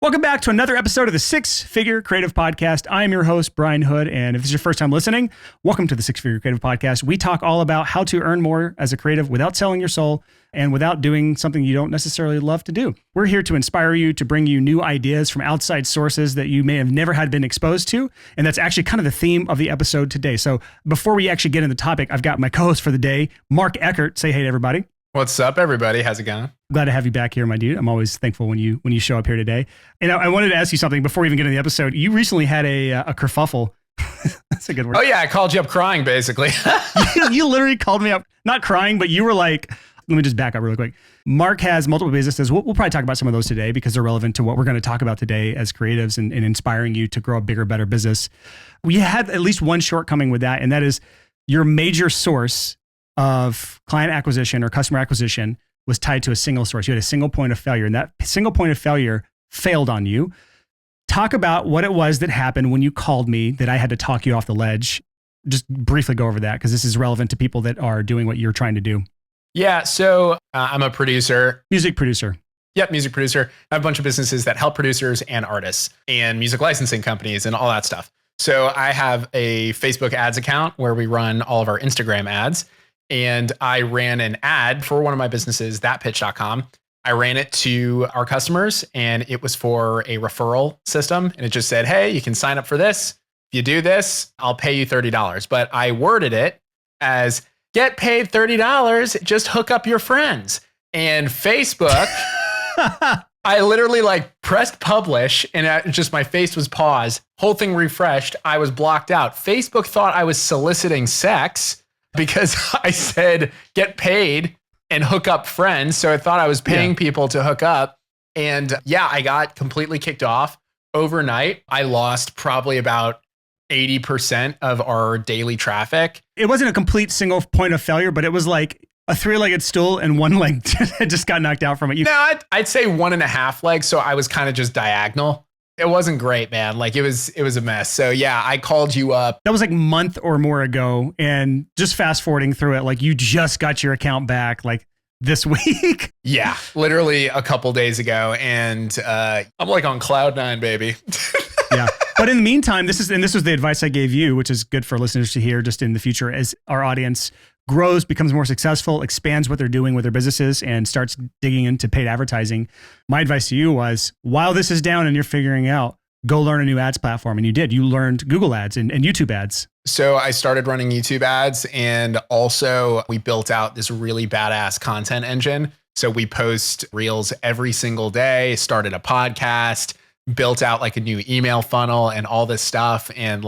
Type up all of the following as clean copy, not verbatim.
Welcome back to another episode of the Six Figure Creative Podcast. I am your host, Brian Hood, and if this is your first time listening, welcome to the Six Figure Creative Podcast. We talk all about how to earn more as a creative without selling your soul and without doing something you don't necessarily love to do. We're here to inspire you, to bring you new ideas from outside sources that you may have never had been exposed to, and that's actually kind of the theme of the episode today. So before we actually get into the topic, I've got my co-host for the day, Mark Eckert. Say hey to everybody. What's up, everybody? How's it going? Glad to have you back here, my dude. I'm always thankful when you show up here today. And I wanted to ask you something before we even get into the episode. You recently had a kerfuffle. That's a good word. Oh yeah, I called you up crying, basically. You literally called me up, not crying, but you were like, let me just back up really quick. Mark has multiple businesses. We'll probably talk about some of those today because they're relevant to what we're going to talk about today as creatives and inspiring you to grow a bigger, better business. We had at least one shortcoming with that, and that is your major source of client acquisition or customer acquisition was tied to a single source. You had a single point of failure, and that single point of failure failed on you. Talk about what it was that happened when you called me that I had to talk you off the ledge. Just briefly go over that because this is relevant to people that are doing what you're trying to do. Yeah, so I'm a producer. Music producer. Yep, music producer. I have a bunch of businesses that help producers and artists and music licensing companies and all that stuff. So I have a Facebook ads account where we run all of our Instagram ads. And I ran an ad for one of my businesses, thatpitch.com. I ran it to our customers and it was for a referral system. And it just said, hey, you can sign up for this. If you do this, I'll pay you $30. But I worded it as get paid $30, just hook up your friends. And Facebook, I literally pressed publish and my face was paused. Whole thing refreshed. I was blocked out. Facebook thought I was soliciting sex because I said, get paid and hook up friends. So I thought I was paying people to hook up. And yeah, I got completely kicked off overnight. I lost probably about 80% of our daily traffic. It wasn't a complete single point of failure, but it was like a three-legged stool and one leg just got knocked out from it. No, I'd say 1.5 legs. So I was kind of just diagonal. It wasn't great, man. It was a mess. So yeah, I called you up. That was like a month or more ago. And just fast forwarding through it, you just got your account back this week. Yeah, literally a couple days ago. And I'm on cloud 9, baby. Yeah. But in the meantime, this was the advice I gave you, which is good for listeners to hear just in the future as our audience grows, becomes more successful, expands what they're doing with their businesses and starts digging into paid advertising. My advice to you was, while this is down and you're figuring out, go learn a new ads platform. And you did. You learned Google ads and YouTube ads. So I started running YouTube ads and also we built out this really badass content engine. So we post reels every single day, started a podcast, built out a new email funnel and all this stuff. And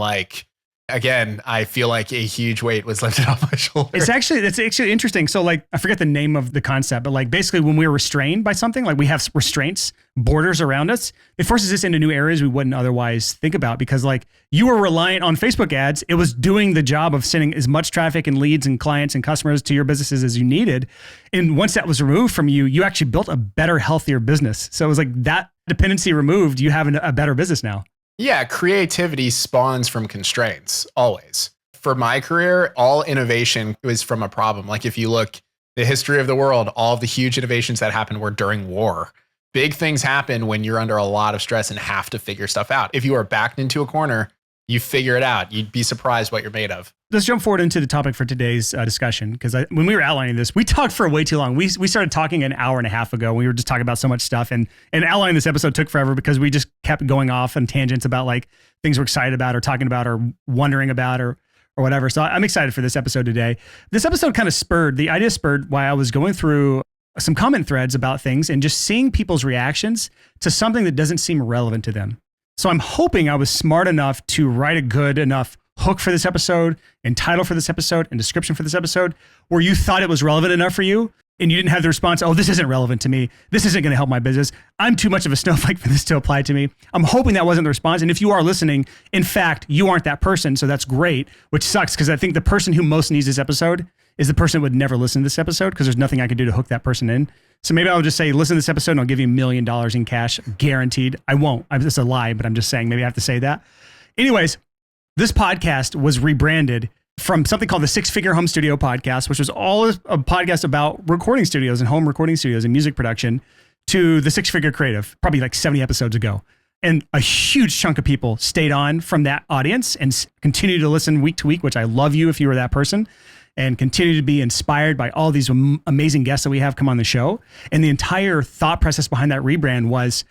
again, I feel like a huge weight was lifted off my shoulder. It's actually interesting. So I forget the name of the concept, but basically when we're restrained by something, we have restraints, borders around us, it forces us into new areas we wouldn't otherwise think about because you were reliant on Facebook ads. It was doing the job of sending as much traffic and leads and clients and customers to your businesses as you needed. And once that was removed from you, you actually built a better, healthier business. So it was that dependency removed, you have a better business now. Yeah, creativity spawns from constraints, always. For my career, all innovation was from a problem. If you look the history of the world, all of the huge innovations that happened were during war. Big things happen when you're under a lot of stress and have to figure stuff out. If you are backed into a corner, you figure it out. You'd be surprised what you're made of. Let's jump forward into the topic for today's discussion because when we were outlining this, we talked for way too long. We started talking an hour and a half ago. We were just talking about so much stuff and outlining this episode took forever because we just kept going off on tangents about things we're excited about or talking about or wondering about or whatever. So I'm excited for this episode today. This episode kind of spurred while I was going through some comment threads about things and just seeing people's reactions to something that doesn't seem relevant to them. So I'm hoping I was smart enough to write a good enough hook for this episode and title for this episode and description for this episode where you thought it was relevant enough for you and you didn't have the response, oh, this isn't relevant to me. This isn't going to help my business. I'm too much of a snowflake for this to apply to me. I'm hoping that wasn't the response. And if you are listening, in fact, you aren't that person. So that's great, which sucks because I think the person who most needs this episode is the person who would never listen to this episode because there's nothing I can do to hook that person in. So maybe I'll just say, listen to this episode and I'll give you $1 million in cash, guaranteed. I won't. It's a lie, but I'm just saying maybe I have to say that. Anyways, this podcast was rebranded from something called the Six Figure Home Studio Podcast, which was all a podcast about recording studios and home recording studios and music production, to the Six Figure Creative, probably like 70 episodes ago. And a huge chunk of people stayed on from that audience and continue to listen week to week, which I love you if you were that person, and continue to be inspired by all these amazing guests that we have come on the show. And the entire thought process behind that rebrand was,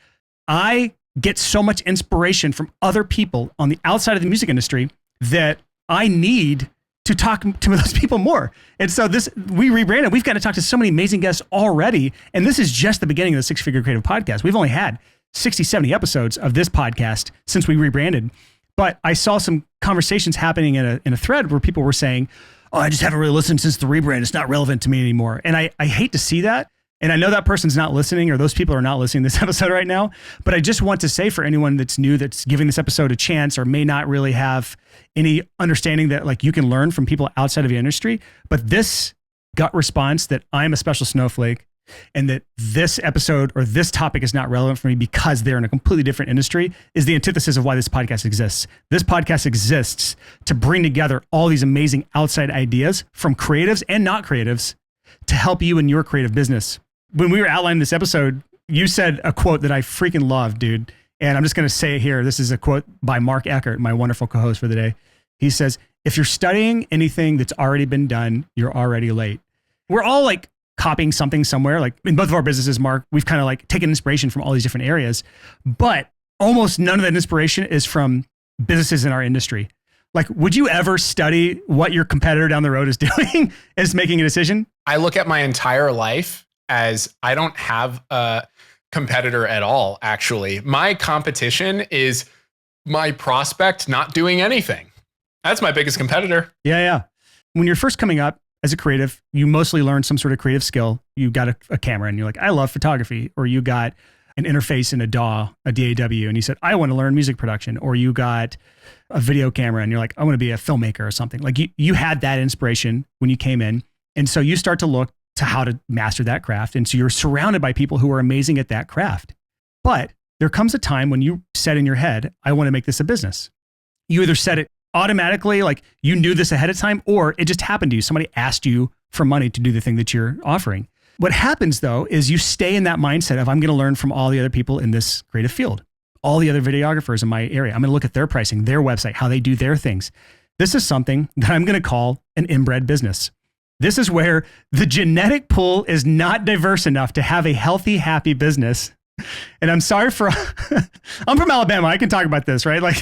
I get so much inspiration from other people on the outside of the music industry that I need to talk to those people more. And so we rebranded. We've got to talk to so many amazing guests already. And this is just the beginning of the Six Figure Creative Podcast. We've only had 60, 70 episodes of this podcast since we rebranded. But I saw some conversations happening in a thread where people were saying, oh, I just haven't really listened since the rebrand. It's not relevant to me anymore. And I hate to see that. And I know that person's not listening, or those people are not listening to this episode right now. But I just want to say, for anyone that's new, that's giving this episode a chance, or may not really have any understanding that like you can learn from people outside of the industry, but this gut response that I'm a special snowflake and that this episode or this topic is not relevant for me because they're in a completely different industry is the antithesis of why this podcast exists. This podcast exists to bring together all these amazing outside ideas from creatives and not creatives to help you in your creative business. When we were outlining this episode, you said a quote that I freaking love, dude. And I'm just going to say it here. This is a quote by Mark Eckert, my wonderful co-host for the day. He says, if you're studying anything that's already been done, you're already late. We're all like copying something somewhere. Like in both of our businesses, Mark, we've kind of like taken inspiration from all these different areas, but almost none of that inspiration is from businesses in our industry. Like, would you ever study what your competitor down the road is doing as making a decision? I look at my entire life as I don't have a competitor at all, actually. My competition is my prospect not doing anything. That's my biggest competitor. Yeah. When you're first coming up as a creative, you mostly learn some sort of creative skill. You got a camera and you're like, I love photography. Or you got an interface in a DAW, a DAW, and you said, I want to learn music production. Or you got a video camera and you're like, I want to be a filmmaker or something. Like you had that inspiration when you came in. And so you start to look to how to master that craft. And so you're surrounded by people who are amazing at that craft. But there comes a time when you set in your head, I want to make this a business. You either set it automatically, like you knew this ahead of time, or it just happened to you. Somebody asked you for money to do the thing that you're offering. What happens though, is you stay in that mindset of, I'm going to learn from all the other people in this creative field, all the other videographers in my area. I'm going to look at their pricing, their website, how they do their things. This is something that I'm going to call an inbred business. This is where the genetic pool is not diverse enough to have a healthy, happy business. And I'm sorry for, I'm from Alabama. I can talk about this, right? Like,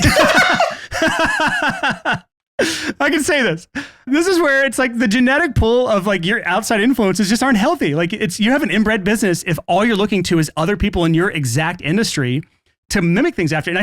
I can say this. This is where it's like the genetic pool of like your outside influences just aren't healthy. Like you have an inbred business if all you're looking to is other people in your exact industry to mimic things after. And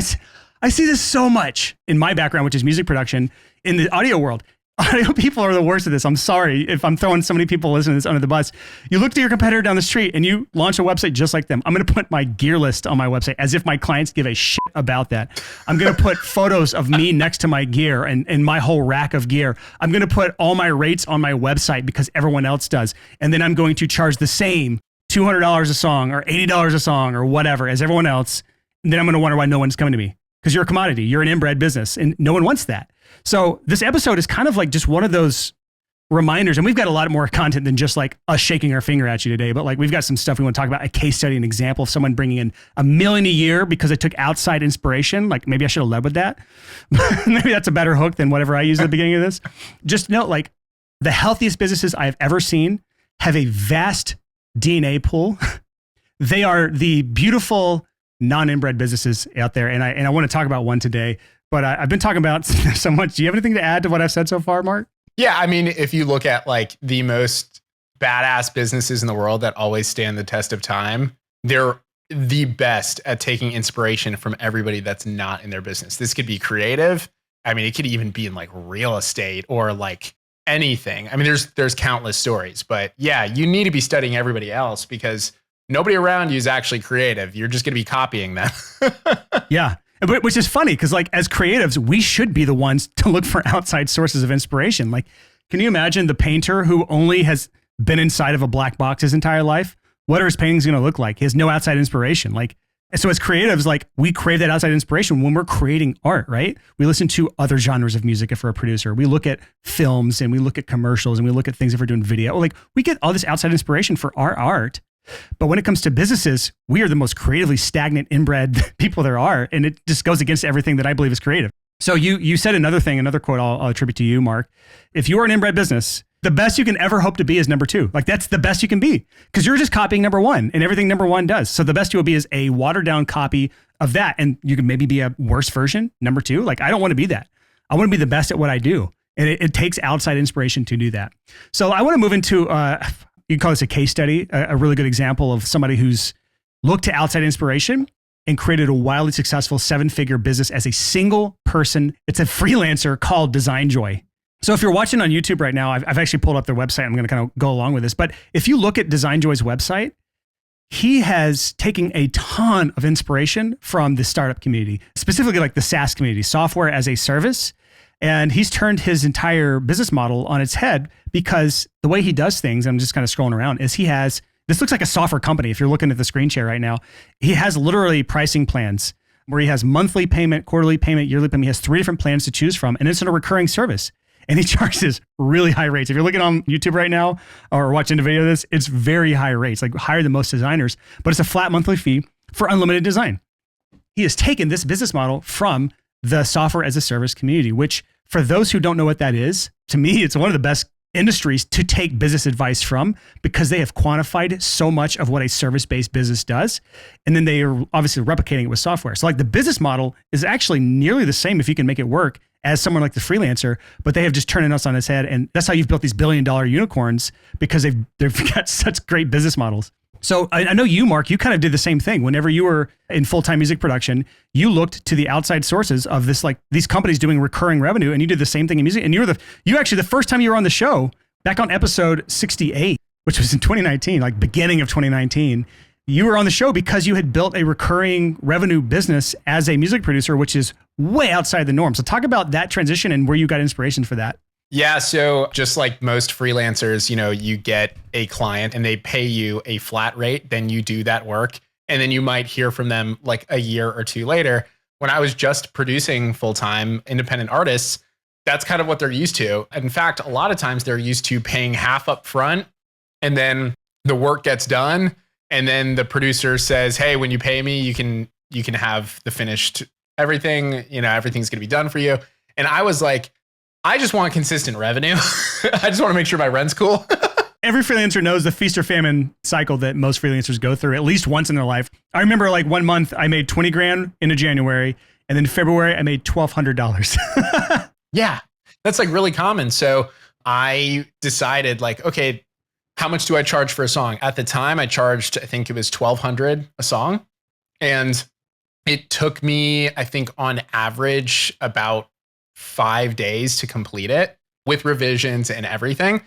I see this so much in my background, which is music production in the audio world. Audio people are the worst at this. I'm sorry if I'm throwing so many people listening to this under the bus. You look to your competitor down the street and you launch a website just like them. I'm going to put my gear list on my website as if my clients give a shit about that. I'm going to put photos of me next to my gear and my whole rack of gear. I'm going to put all my rates on my website because everyone else does. And then I'm going to charge the same $200 a song or $80 a song or whatever as everyone else. And then I'm going to wonder why no one's coming to me because you're a commodity. You're an inbred business and no one wants that. So this episode is kind of like just one of those reminders. And we've got a lot more content than just like us shaking our finger at you today. But like we've got some stuff we want to talk about, a case study, an example of someone bringing in $1 million a year because they took outside inspiration. Like maybe I should have led with that. Maybe that's a better hook than whatever I used at the beginning of this. Just note, like the healthiest businesses I've ever seen have a vast DNA pool. They are the beautiful non-inbred businesses out there. And I want to talk about one today. But I've been talking about so much. Do you have anything to add to what I've said so far, Mark? Yeah, I mean, if you look at like the most badass businesses in the world that always stand the test of time, they're the best at taking inspiration from everybody that's not in their business. This could be creative. I mean, it could even be in like real estate or like anything. I mean, there's countless stories. But yeah, you need to be studying everybody else because nobody around you is actually creative. You're just going to be copying them. Yeah. Which is funny because like as creatives, we should be the ones to look for outside sources of inspiration. Like, can you imagine the painter who only has been inside of a black box his entire life? What are his paintings going to look like? He has no outside inspiration. Like, so as creatives, like we crave that outside inspiration when we're creating art, right? We listen to other genres of music if we're a producer. We look at films and we look at commercials and we look at things if we're doing video. Like we get all this outside inspiration for our art But when it comes to businesses, we are the most creatively stagnant, inbred people there are. And it just goes against everything that I believe is creative. So you said another quote I'll attribute to you, Mark. If you are an inbred business, the best you can ever hope to be is number 2. Like that's the best you can be because you're just copying number 1 and everything number 1 does. So the best you will be is a watered down copy of that. And you can maybe be a worse version, number 2. Like I don't want to be that. I want to be the best at what I do. And it takes outside inspiration to do that. So I want to move into, you can call this a case study, a really good example of somebody who's looked to outside inspiration and created a wildly successful 7-figure business as a single person. It's a freelancer called Design Joy. So if you're watching on YouTube right now, I've actually pulled up their website. I'm going to kind of go along with this. But if you look at Design Joy's website, he has taken a ton of inspiration from the startup community, specifically like the SaaS community, software as a service. And he's turned his entire business model on its head because the way he does things, I'm just kind of scrolling around, is this looks like a software company. If you're looking at the screen share right now, he has literally pricing plans where he has monthly payment, quarterly payment, yearly payment. He has 3 different plans to choose from, and it's in a recurring service. And he charges really high rates. If you're looking on YouTube right now or watching the video of this, it's very high rates, like higher than most designers, but it's a flat monthly fee for unlimited design. He has taken this business model from the software as a service community, which for those who don't know what that is, to me, it's one of the best industries to take business advice from because they have quantified so much of what a service-based business does. And then they are obviously replicating it with software. So like the business model is actually nearly the same if you can make it work as someone like the Freelancer, but they have just turned us on its head. And that's how you've built these billion-dollar unicorns because they've got such great business models. So I know you, Mark, you kind of did the same thing. Whenever you were in full-time music production, you looked to the outside sources of this, like these companies doing recurring revenue, and you did the same thing in music. And you actually, the first time you were on the show, back on episode 68, which was in 2019, like beginning of 2019, you were on the show because you had built a recurring revenue business as a music producer, which is way outside the norm. So talk about that transition and where you got inspiration for that. Yeah. So just like most freelancers, you get a client and they pay you a flat rate, then you do that work. And then you might hear from them like a year or 2 later. When I was just producing full-time independent artists, that's kind of what they're used to. In fact, a lot of times they're used to paying half up front and then the work gets done. And then the producer says, hey, when you pay me, you can have the finished everything, everything's going to be done for you. And I was like, I just want consistent revenue. I just want to make sure my rent's cool. Every freelancer knows the feast or famine cycle that most freelancers go through at least once in their life. I remember like one month I made 20 grand in January, and then February I made $1,200. Yeah, that's like really common. So I decided like, okay, how much do I charge for a song? At the time I charged, I think it was $1,200 a song. And it took me, I think on average about 5 days to complete it with revisions and everything.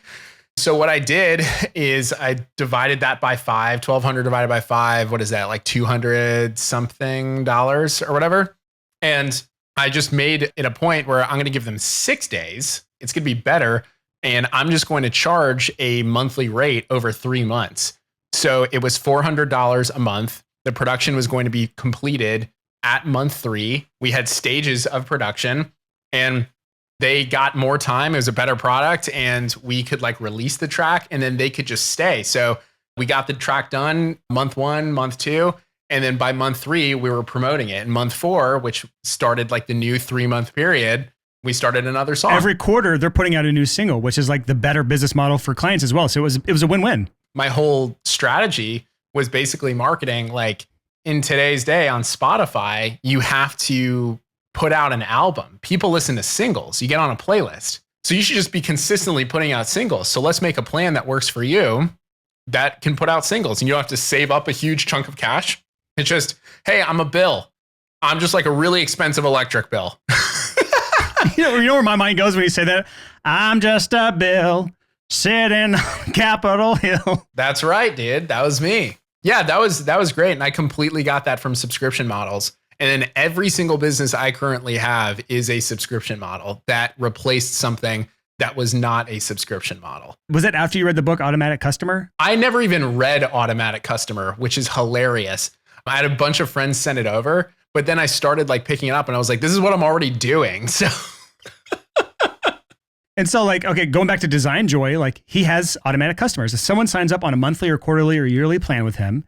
So what I did is I divided that by 5, 1,200 divided by 5. What is that? Like $200 something or whatever. And I just made it a point where I'm going to give them 6 days. It's going to be better. And I'm just going to charge a monthly rate over 3 months. So it was $400 a month. The production was going to be completed at month 3. We had stages of production. And they got more time. It was a better product and we could like release the track and then they could just stay. So we got the track done month 1, month 2. And then by month 3, we were promoting it. And month 4, which started like the new 3-month period, we started another song. Every quarter they're putting out a new single, which is like the better business model for clients as well. So it was a win-win. My whole strategy was basically marketing. Like in today's day on Spotify, you have to put out an album. People listen to singles. You get on a playlist. So you should just be consistently putting out singles. So let's make a plan that works for you that can put out singles and you don't have to save up a huge chunk of cash. It's just, hey, I'm a bill. I'm just like a really expensive electric bill. You know where my mind goes when you say that? I'm just a bill sitting on Capitol Hill. That's right, dude. That was me. Yeah, that was great. And I completely got that from subscription models. And then every single business I currently have is a subscription model that replaced something that was not a subscription model. Was that after you read the book Automatic Customer? I never even read Automatic Customer, which is hilarious. I had a bunch of friends send it over, but then I started like picking it up and I was like, this is what I'm already doing. So And so like, okay, going back to Design Joy, like he has automatic customers. If someone signs up on a monthly or quarterly or yearly plan with him,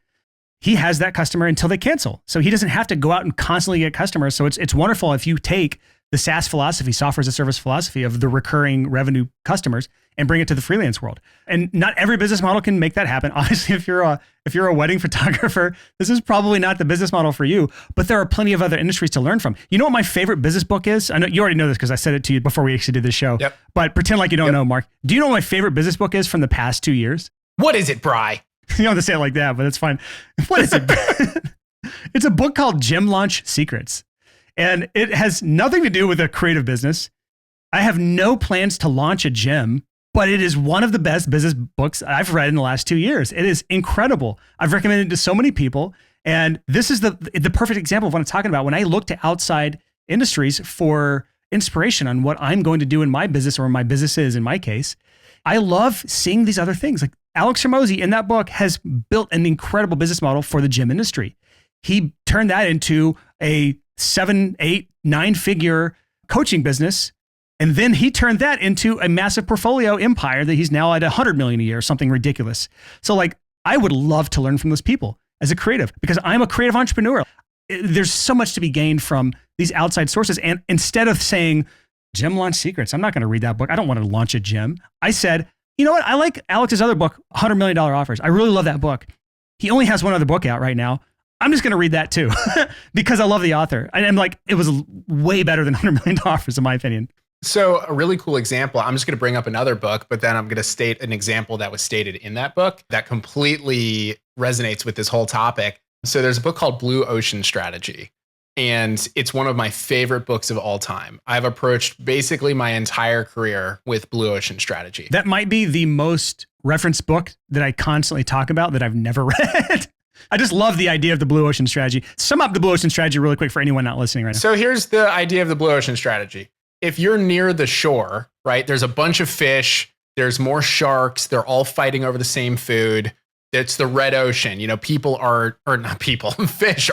he has that customer until they cancel. So he doesn't have to go out and constantly get customers. So it's wonderful if you take the SaaS philosophy, software as a service philosophy of the recurring revenue customers and bring it to the freelance world. And not every business model can make that happen. Obviously, if you're a wedding photographer, this is probably not the business model for you, but there are plenty of other industries to learn from. You know what my favorite business book is? I know you already know this because I said it to you before we actually did this show, Yep. But pretend like you don't know, Mark. Do you know what my favorite business book is from the past 2 years? What is it, Bri? You don't have to say it like that, but it's fine. What is it? It's a book called Gym Launch Secrets. And it has nothing to do with a creative business. I have no plans to launch a gym, but it is one of the best business books I've read in the last 2 years. It is incredible. I've recommended it to so many people. And this is the perfect example of what I'm talking about. When I look to outside industries for inspiration on what I'm going to do in my business or my business is in my case, I love seeing these other things. Like Alex Hormozi in that book has built an incredible business model for the gym industry. He turned that into a 7, 8, 9-figure coaching business. And then he turned that into a massive portfolio empire that he's now at 100 million a year, something ridiculous. So like, I would love to learn from those people as a creative because I'm a creative entrepreneur. There's so much to be gained from these outside sources. And instead of saying Gym Launch Secrets, I'm not going to read that book. I don't want to launch a gym. I said, you know what? I like Alex's other book, $100 million offers. I really love that book. He only has one other book out right now. I'm just going to read that too because I love the author. And I'm like, it was way better than $100 million offers in my opinion. So a really cool example, I'm just going to bring up another book, but then I'm going to state an example that was stated in that book that completely resonates with this whole topic. So there's a book called Blue Ocean Strategy, and it's one of my favorite books of all time. I've approached basically my entire career with Blue Ocean Strategy. That might be the most referenced book that I constantly talk about that I've never read. I just love the idea of the Blue Ocean Strategy. Sum up the Blue Ocean Strategy really quick for anyone not listening right now. So here's the idea of the Blue Ocean Strategy. If you're near the shore, right, there's a bunch of fish, there's more sharks, they're all fighting over the same food. It's the red ocean. You know, fish are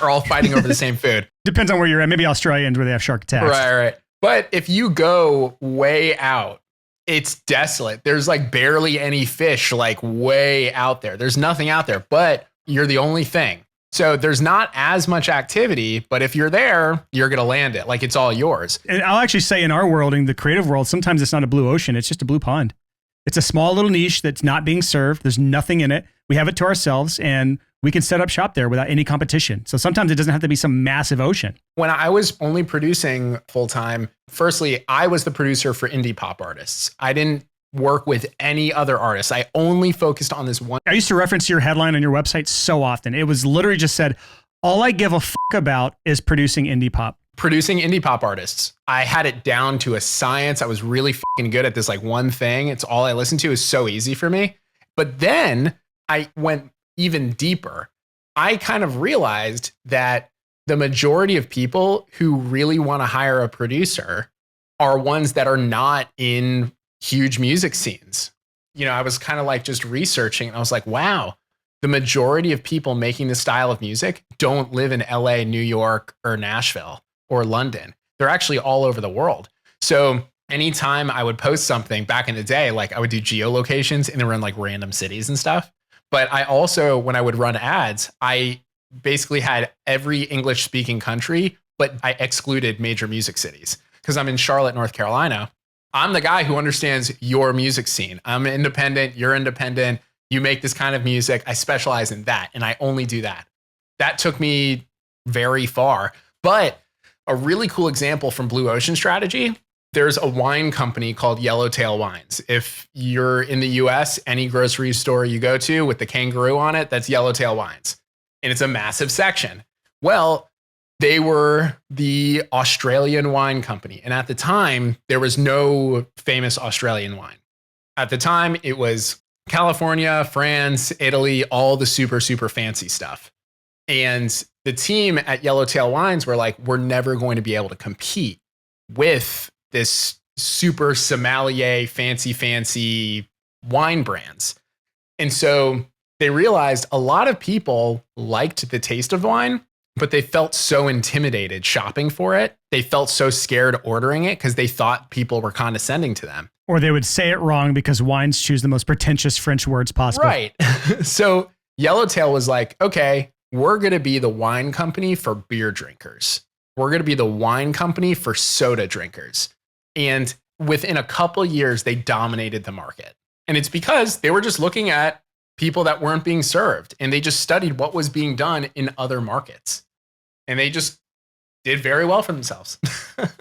all fighting over the same food. Depends on where you're at. Maybe Australians where they have shark attacks. Right. But if you go way out, it's desolate. There's like barely any fish like way out there. There's nothing out there, but you're the only thing. So there's not as much activity, but if you're there, you're going to land it. Like it's all yours. And I'll actually say in our world, in the creative world, sometimes it's not a blue ocean. It's just a blue pond. It's a small little niche that's not being served. There's nothing in it. We have it to ourselves and we can set up shop there without any competition. So sometimes it doesn't have to be some massive ocean. When I was only producing full time, firstly, I was the producer for indie pop artists. I didn't work with any other artists. I only focused on this one. I used to reference your headline on your website so often. It was literally just said, all I give a fuck about is producing indie pop. Producing indie pop artists. I had it down to a science. I was really fucking good at this like one thing. It's all I listened to. Is so easy for me. But then I went even deeper. I kind of realized that the majority of people who really want to hire a producer are ones that are not in huge music scenes. You know, I was kind of like just researching and I was like, wow, the majority of people making this style of music don't live in LA, New York, or Nashville or London. They're actually all over the world. So anytime I would post something back in the day, like I would do geolocations and they were in like random cities and stuff. But I also, when I would run ads, I basically had every English speaking country, but I excluded major music cities because I'm in Charlotte, North Carolina. I'm the guy who understands your music scene. I'm independent. You're independent. You make this kind of music. I specialize in that. And I only do that. That took me very far. But a really cool example from Blue Ocean Strategy, there's a wine company called Yellowtail Wines. If you're in the US, any grocery store you go to with the kangaroo on it, that's Yellowtail Wines. And it's a massive section. Well, they were the Australian wine company. And at the time, there was no famous Australian wine. At the time, it was California, France, Italy, all the super, super fancy stuff. And the team at Yellowtail Wines were like, we're never going to be able to compete with this super sommelier, fancy wine brands. And so they realized a lot of people liked the taste of wine, but they felt so intimidated shopping for it. They felt so scared ordering it because they thought people were condescending to them. Or they would say it wrong because wines choose the most pretentious French words possible. Right. So Yellowtail was like, okay, we're going to be the wine company for beer drinkers. We're going to be the wine company for soda drinkers. And within a couple years, they dominated the market. And it's because they were just looking at people that weren't being served. And they just studied what was being done in other markets. And they just did very well for themselves.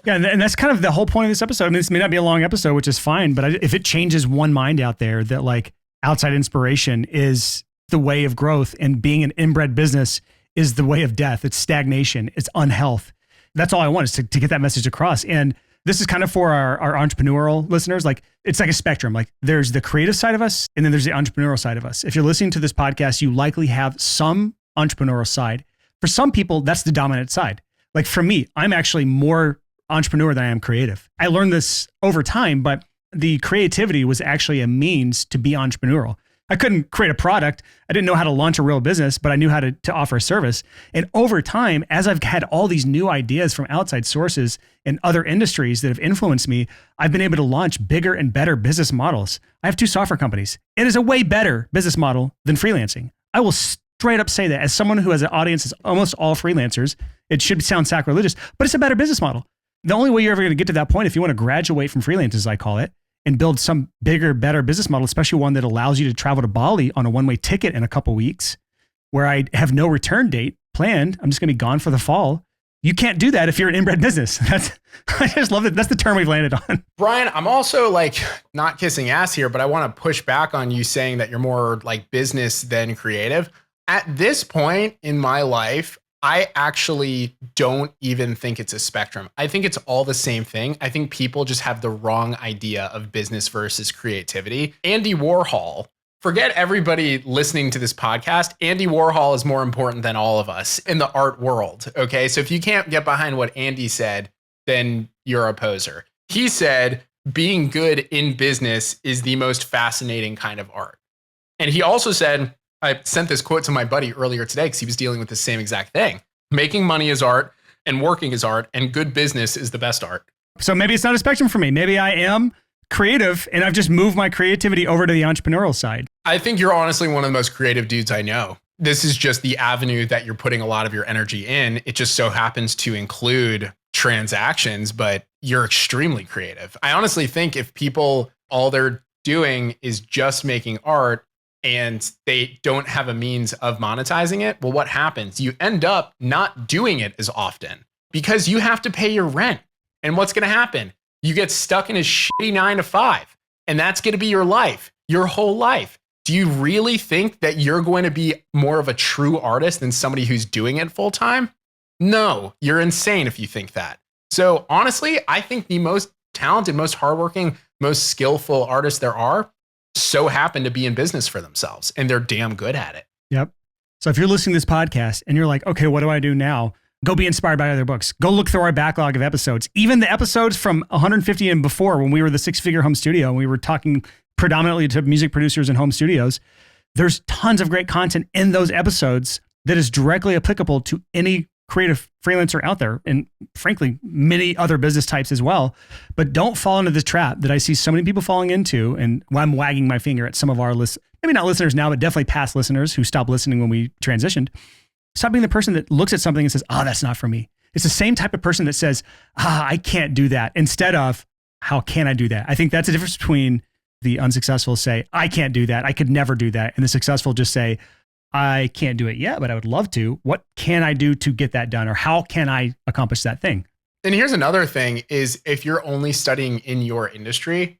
Yeah, and that's kind of the whole point of this episode. I mean, this may not be a long episode, which is fine. But if it changes one mind out there that like outside inspiration is the way of growth and being an inbred business is the way of death. It's stagnation. It's unhealth. That's all I want is to get that message across. And this is kind of for our entrepreneurial listeners. Like it's like a spectrum. Like there's the creative side of us and then there's the entrepreneurial side of us. If you're listening to this podcast, you likely have some entrepreneurial side. For some people, that's the dominant side. Like for me, I'm actually more entrepreneur than I am creative. I learned this over time, but the creativity was actually a means to be entrepreneurial. I couldn't create a product. I didn't know how to launch a real business, but I knew how to offer a service. And over time, as I've had all these new ideas from outside sources and other industries that have influenced me, I've been able to launch bigger and better business models. I have 2 software companies. It is a way better business model than freelancing. I will straight up say that as someone who has an audience that's almost all freelancers. It should sound sacrilegious, but it's a better business model. The only way you're ever going to get to that point, if you want to graduate from freelance, as I call it, and build some bigger, better business model, especially one that allows you to travel to Bali on a one-way ticket in a couple weeks, where I have no return date planned. I'm just going to be gone for the fall. You can't do that if you're an inbred business. I just love it. That's the term we've landed on. Brian, I'm also like not kissing ass here, but I want to push back on you saying that you're more like business than creative. At this point in my life, I actually don't even think it's a spectrum. I think it's all the same thing. I think people just have the wrong idea of business versus creativity. Andy Warhol, forget everybody listening to this podcast. Andy Warhol is more important than all of us in the art world. Okay. So if you can't get behind what Andy said, then you're a poser. He said, being good in business is the most fascinating kind of art. And he also said, I sent this quote to my buddy earlier today because he was dealing with the same exact thing. Making money is art and working is art and good business is the best art. So maybe it's not a spectrum for me. Maybe I am creative and I've just moved my creativity over to the entrepreneurial side. I think you're honestly one of the most creative dudes I know. This is just the avenue that you're putting a lot of your energy in. It just so happens to include transactions, but you're extremely creative. I honestly think if people, all they're doing is just making art, and they don't have a means of monetizing it, well, what happens? You end up not doing it as often because you have to pay your rent. And what's going to happen? You get stuck in a shitty 9 to 5, and that's going to be your life, your whole life. Do you really think that you're going to be more of a true artist than somebody who's doing it full time? No, you're insane if you think that. So honestly, I think the most talented, most hardworking, most skillful artists there are so happen to be in business for themselves, and they're damn good at it. Yep. So if you're listening to this podcast and you're like, okay, what do I do now? Go be inspired by other books. Go look through our backlog of episodes. Even the episodes from 150 and before, when we were the 6-figure home studio, and we were talking predominantly to music producers and home studios, there's tons of great content in those episodes that is directly applicable to any creative freelancer out there, and frankly, many other business types as well. But don't fall into the trap that I see so many people falling into. And I'm wagging my finger at some of our maybe not listeners now, but definitely past listeners who stopped listening when we transitioned. Stop being the person that looks at something and says, oh, that's not for me. It's the same type of person that says, I can't do that, instead of, how can I do that? I think that's the difference between the unsuccessful say, I can't do that, I could never do that, and the successful just say, I can't do it yet, but I would love to. What can I do to get that done? Or how can I accomplish that thing? And here's another thing is if you're only studying in your industry,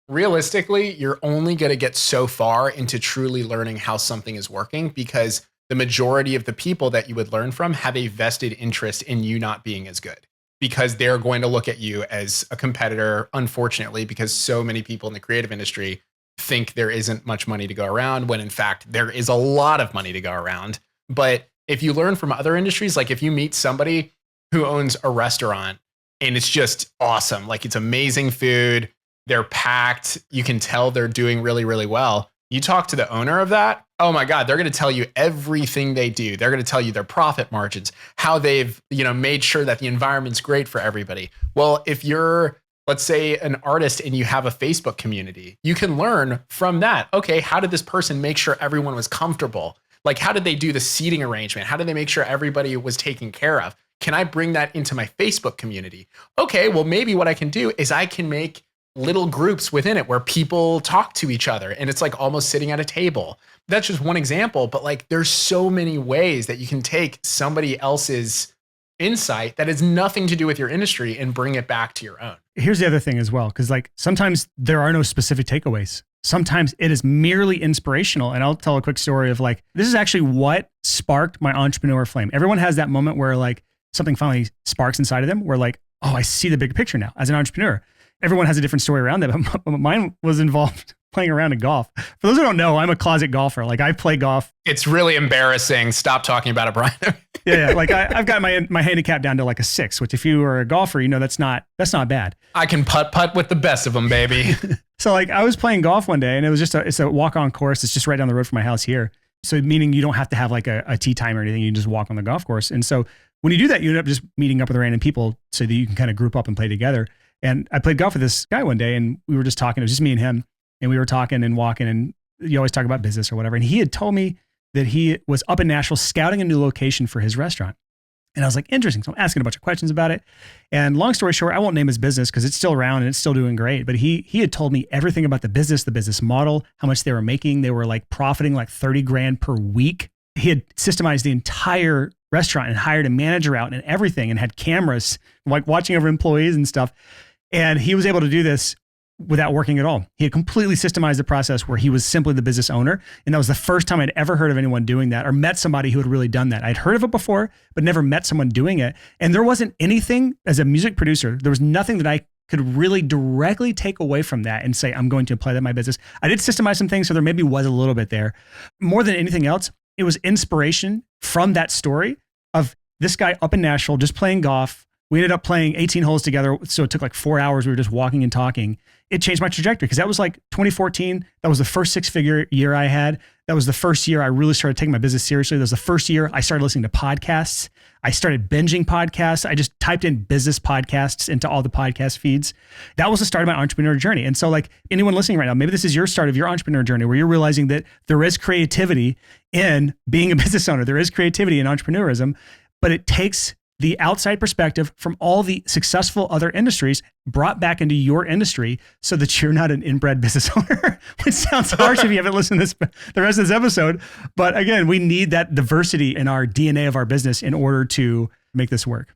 realistically, you're only going to get so far into truly learning how something is working, because the majority of the people that you would learn from have a vested interest in you not being as good, because they're going to look at you as a competitor, unfortunately, because so many people in the creative industry think there isn't much money to go around, when in fact there is a lot of money to go around. But if you learn from other industries, like if you meet somebody who owns a restaurant and it's just awesome, like it's amazing food, they're packed, you can tell they're doing really, really well. You talk to the owner of that, Oh my God, they're going to tell you everything they do. They're going to tell you their profit margins, how they've, made sure that the environment's great for everybody. Well, if you're, let's say, an artist and you have a Facebook community, you can learn from that. Okay, how did this person make sure everyone was comfortable? Like, how did they do the seating arrangement? How did they make sure everybody was taken care of? Can I bring that into my Facebook community? Okay, well, maybe what I can do is I can make little groups within it where people talk to each other and it's like almost sitting at a table. That's just one example, but like there's so many ways that you can take somebody else's insight that has nothing to do with your industry and bring it back to your own. Here's the other thing as well, because like sometimes there are no specific takeaways. Sometimes it is merely inspirational. And I'll tell a quick story of like, this is actually what sparked my entrepreneur flame. Everyone has that moment where like something finally sparks inside of them where like, oh, I see the big picture now as an entrepreneur. Everyone has a different story around that, but mine was involved playing around in golf. For those who don't know, I'm a closet golfer. Like I play golf. It's really embarrassing. Stop talking about it, Brian. Yeah. Like I've got my handicap down to like a 6, which if you are a golfer, that's not bad. I can putt with the best of them, baby. So like I was playing golf one day and it was it's a walk-on course. It's just right down the road from my house here. So meaning you don't have to have like a tee time or anything. You can just walk on the golf course. And so when you do that, you end up just meeting up with random people so that you can kind of group up and play together. And I played golf with this guy one day and we were just talking. It was just me and him. And we were talking and walking and you always talk about business or whatever. And he had told me that he was up in Nashville scouting a new location for his restaurant. And I was like, interesting. So I'm asking a bunch of questions about it. And long story short, I won't name his business because it's still around and it's still doing great. But he had told me everything about the business model, how much they were making. They were like profiting like 30 grand per week. He had systemized the entire restaurant and hired a manager out and everything and had cameras like watching over employees and stuff. And he was able to do this without working at all. He had completely systemized the process where he was simply the business owner. And that was the first time I'd ever heard of anyone doing that or met somebody who had really done that. I'd heard of it before, but never met someone doing it. And there wasn't anything as a music producer, there was nothing that I could really directly take away from that and say, I'm going to apply that in my business. I did systemize some things, so there maybe was a little bit there. More than anything else, it was inspiration from that story of this guy up in Nashville just playing golf. We ended up playing 18 holes together. So it took like 4 hours. We were just walking and talking. It changed my trajectory because that was like 2014. That was the first 6-figure year I had. That was the first year I really started taking my business seriously. That was the first year I started listening to podcasts. I started binging podcasts. I just typed in business podcasts into all the podcast feeds. That was the start of my entrepreneur journey. And so like anyone listening right now, maybe this is your start of your entrepreneur journey where you're realizing that there is creativity in being a business owner. There is creativity in entrepreneurism, but it takes the outside perspective from all the successful other industries brought back into your industry so that you're not an inbred business owner, which sounds harsh if you haven't listened to the rest of this episode. But again, we need that diversity in our DNA of our business in order to make this work.